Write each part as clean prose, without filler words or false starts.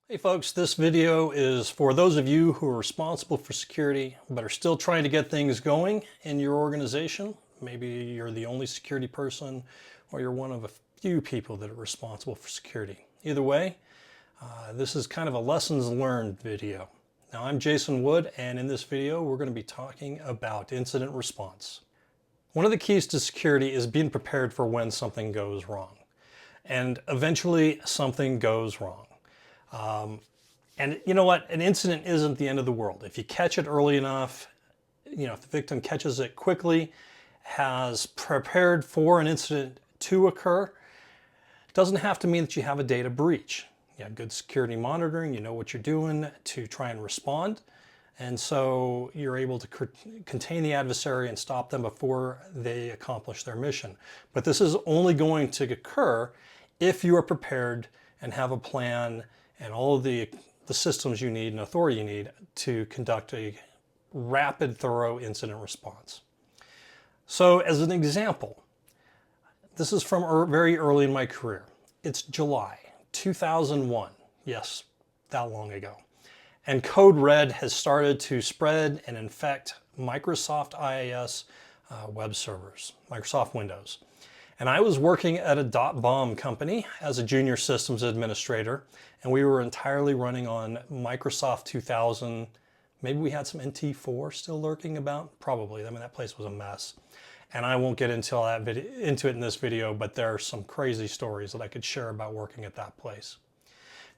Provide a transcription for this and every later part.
Hey folks, this video is for those of you who are responsible for security but are still trying to get things going in your organization. Maybe you're the only security person or you're one of a few people that are responsible for security. Either way, this is kind of a lessons learned video. Now I'm Jason Wood, and in this video we're going to be talking about incident response. One of the keys to security is being prepared for when something goes wrong. And eventually something goes wrong. And you know what? An incident isn't the end of the world. If you catch it early enough, if the victim catches it quickly, has prepared for an incident to occur, it doesn't have to mean that you have a data breach. You have good security monitoring, you know what you're doing to try and respond. And so you're able to contain the adversary and stop them before they accomplish their mission. But this is only going to occur if you are prepared and have a plan and all of the systems you need and authority you need to conduct a rapid, thorough incident response. So as an example, this is from very early in my career. It's July 2001. Yes, that long ago. And Code Red has started to spread and infect Microsoft IIS web servers, Microsoft Windows. And I was working at a .bomb company as a junior systems administrator, and we were entirely running on Microsoft 2000. Maybe we had some NT4 still lurking about, probably. I mean, that place was a mess. And I won't get into it in this video, but there are some crazy stories that I could share about working at that place.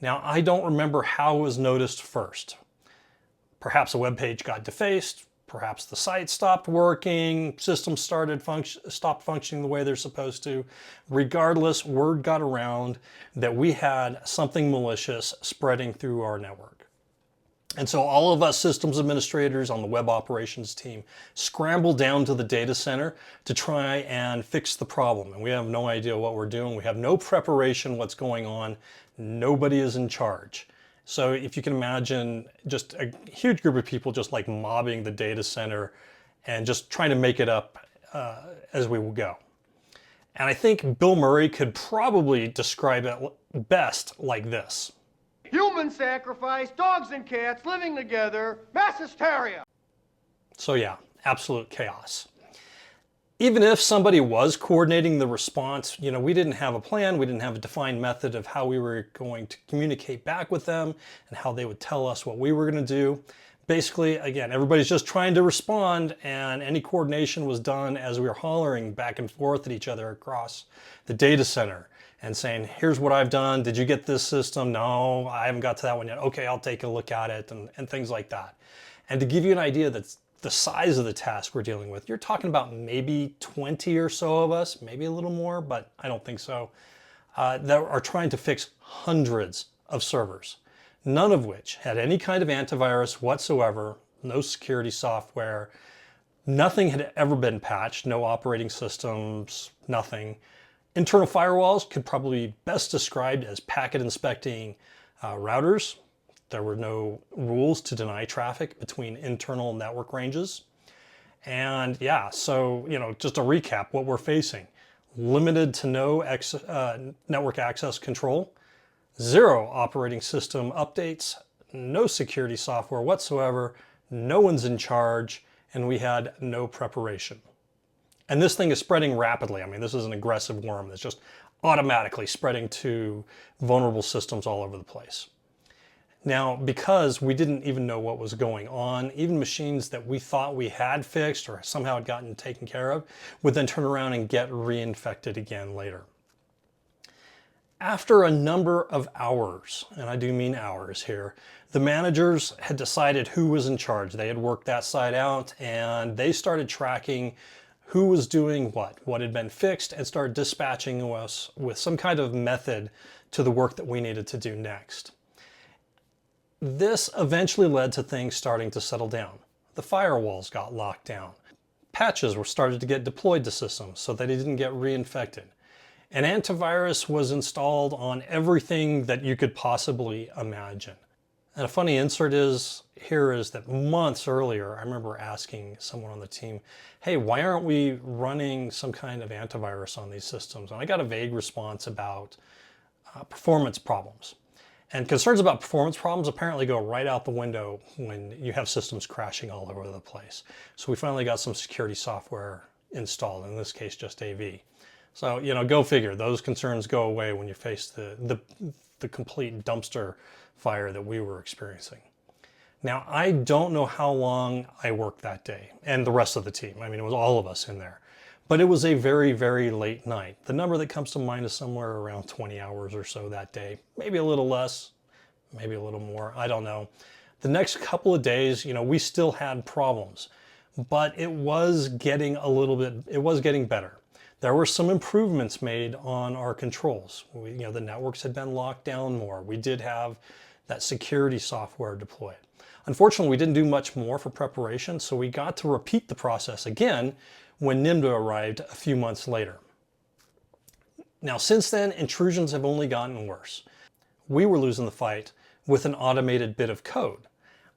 Now, I don't remember how it was noticed first. Perhaps a web page got defaced. Perhaps the site stopped working, systems stopped functioning the way they're supposed to. Regardless, word got around that we had something malicious spreading through our network. And so all of us systems administrators on the web operations team scrambled down to the data center to try and fix the problem. And we have no idea what we're doing. We have no preparation what's going on. Nobody is in charge. So if you can imagine just a huge group of people just like mobbing the data center and just trying to make it up as we will go. And I think Bill Murray could probably describe it best like this. Human sacrifice, dogs and cats living together, mass hysteria. So yeah, absolute chaos. Even if somebody was coordinating the response, we didn't have a plan, we didn't have a defined method of how we were going to communicate back with them and how they would tell us what we were going to do. Basically, again, everybody's just trying to respond, and any coordination was done as we were hollering back and forth at each other across the data center and saying, here's what I've done, did you get this system? No, I haven't got to that one yet. Okay, I'll take a look at it, and things like that. And to give you an idea that's the size of the task we're dealing with, you're talking about maybe 20 or so of us, maybe a little more, but I don't think so, that are trying to fix hundreds of servers, none of which had any kind of antivirus whatsoever, no security software, nothing had ever been patched, no operating systems, nothing. Internal firewalls could probably be best described as packet inspecting routers. There were no rules to deny traffic between internal network ranges. And yeah, so, just a recap, what we're facing: limited to no network access control, 0 operating system updates, no security software whatsoever, no one's in charge, and we had no preparation. And this thing is spreading rapidly. I mean, this is an aggressive worm that's just automatically spreading to vulnerable systems all over the place. Now, because we didn't even know what was going on, even machines that we thought we had fixed or somehow had gotten taken care of would then turn around and get reinfected again later. After a number of hours, and I do mean hours here, the managers had decided who was in charge. They had worked that side out, and they started tracking who was doing what had been fixed, and started dispatching us with some kind of method to the work that we needed to do next. This eventually led to things starting to settle down. The firewalls got locked down. Patches were started to get deployed to systems so that they didn't get reinfected. An antivirus was installed on everything that you could possibly imagine. And a funny insert here is that months earlier, I remember asking someone on the team, hey, why aren't we running some kind of antivirus on these systems? And I got a vague response about performance problems. And concerns about performance problems apparently go right out the window when you have systems crashing all over the place. So we finally got some security software installed, in this case just AV. So, go figure. Those concerns go away when you face the complete dumpster fire that we were experiencing. Now, I don't know how long I worked that day and the rest of the team. I mean, it was all of us in there. But it was a very, very late night. The number that comes to mind is somewhere around 20 hours or so that day. Maybe a little less, maybe a little more. I don't know. The next couple of days, we still had problems, but it was getting better. There were some improvements made on our controls. The networks had been locked down more. We did have that security software deployed. Unfortunately, we didn't do much more for preparation, so we got to repeat the process again when Nimda arrived a few months later. Now, since then, intrusions have only gotten worse. We were losing the fight with an automated bit of code.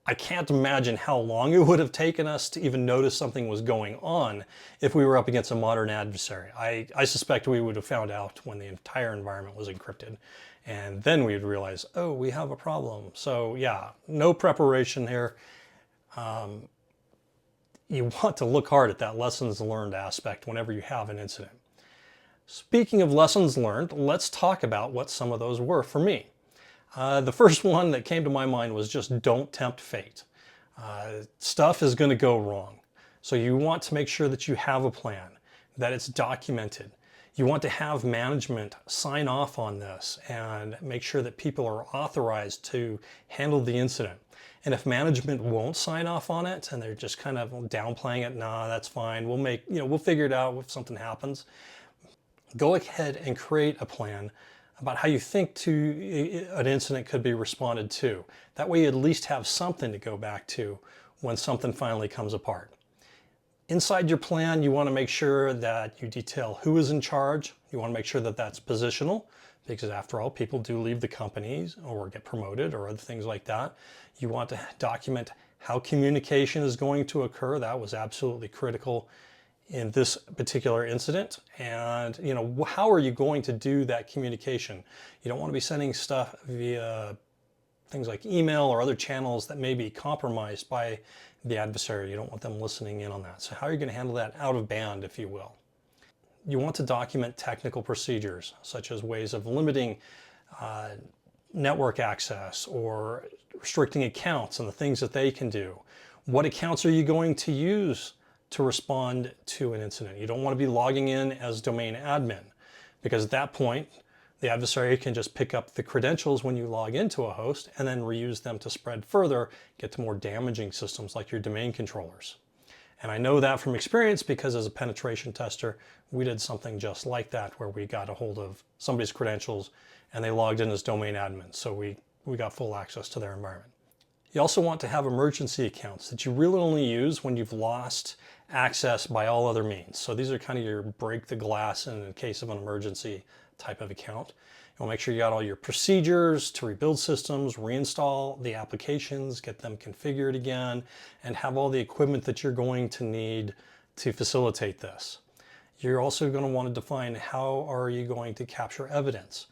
I can't imagine how long it would have taken us to even notice something was going on if we were up against a modern adversary. I suspect we would have found out when the entire environment was encrypted. And then we'd realize, oh, we have a problem. So yeah, no preparation here. You want to look hard at that lessons learned aspect whenever you have an incident. Speaking of lessons learned, let's talk about what some of those were for me. The first one that came to my mind was just don't tempt fate. Stuff is going to go wrong. So you want to make sure that you have a plan, that it's documented. You want to have management sign off on this and make sure that people are authorized to handle the incident. And if management won't sign off on it and they're just kind of downplaying it, nah, that's fine. We'll figure it out if something happens. Go ahead and create a plan about how you think an incident could be responded to. That way you at least have something to go back to when something finally comes apart. Inside your plan, you want to make sure that you detail who is in charge. You want to make sure that that's positional, because after all, people do leave the companies or get promoted or other things like that. You want to document how communication is going to occur. That was absolutely critical in this particular incident. And how are you going to do that communication? You don't want to be sending stuff via things like email or other channels that may be compromised by the adversary. You don't want them listening in on that. So how are you going to handle that out of band, if you will? You want to document technical procedures, such as ways of limiting network access or restricting accounts and the things that they can do. What accounts are you going to use to respond to an incident? You don't want to be logging in as domain admin, because at that point, the adversary can just pick up the credentials when you log into a host and then reuse them to spread further, get to more damaging systems like your domain controllers. And I know that from experience because as a penetration tester, we did something just like that where we got a hold of somebody's credentials and they logged in as domain admins. So we got full access to their environment. You also want to have emergency accounts that you really only use when you've lost access by all other means. So these are kind of your break the glass in case of an emergency type of account. You want to make sure you got all your procedures to rebuild systems, reinstall the applications, get them configured again, and have all the equipment that you're going to need to facilitate this. You're also going to want to define how are you going to capture evidence.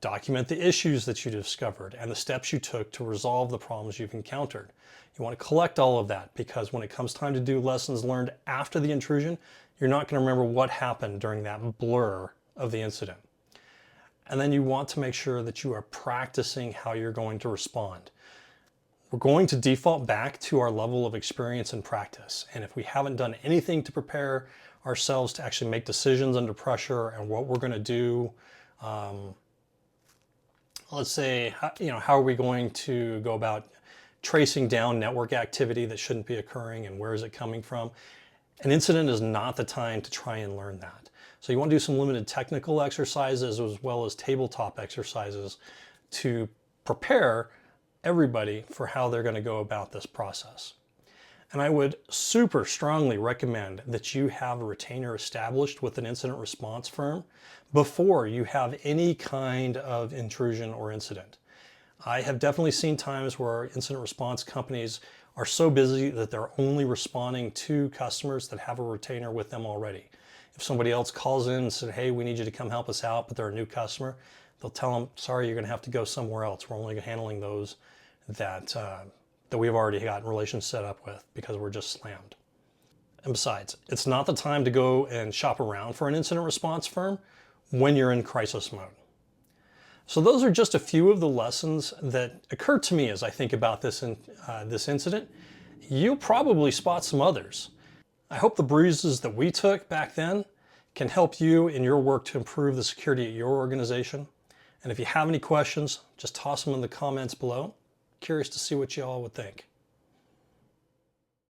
Document the issues that you discovered and the steps you took to resolve the problems you've encountered. You want to collect all of that because when it comes time to do lessons learned after the intrusion, you're not going to remember what happened during that blur of the incident. And then you want to make sure that you are practicing how you're going to respond. We're going to default back to our level of experience and practice. And if we haven't done anything to prepare ourselves to actually make decisions under pressure and what we're going to do, let's say, how are we going to go about tracing down network activity that shouldn't be occurring and where is it coming from? An incident is not the time to try and learn that. So you want to do some limited technical exercises as well as tabletop exercises to prepare everybody for how they're going to go about this process. And I would super strongly recommend that you have a retainer established with an incident response firm before you have any kind of intrusion or incident. I have definitely seen times where incident response companies are so busy that they're only responding to customers that have a retainer with them already. If somebody else calls in and said, hey, we need you to come help us out, but they're a new customer, they'll tell them, sorry, you're going to have to go somewhere else. We're only handling those that we've already got relations set up with because we're just slammed. And besides, it's not the time to go and shop around for an incident response firm when you're in crisis mode. So those are just a few of the lessons that occurred to me as I think about this incident. You'll probably spot some others. I hope the bruises that we took back then can help you in your work to improve the security at your organization. And if you have any questions, just toss them in the comments below. Curious to see what you all would think.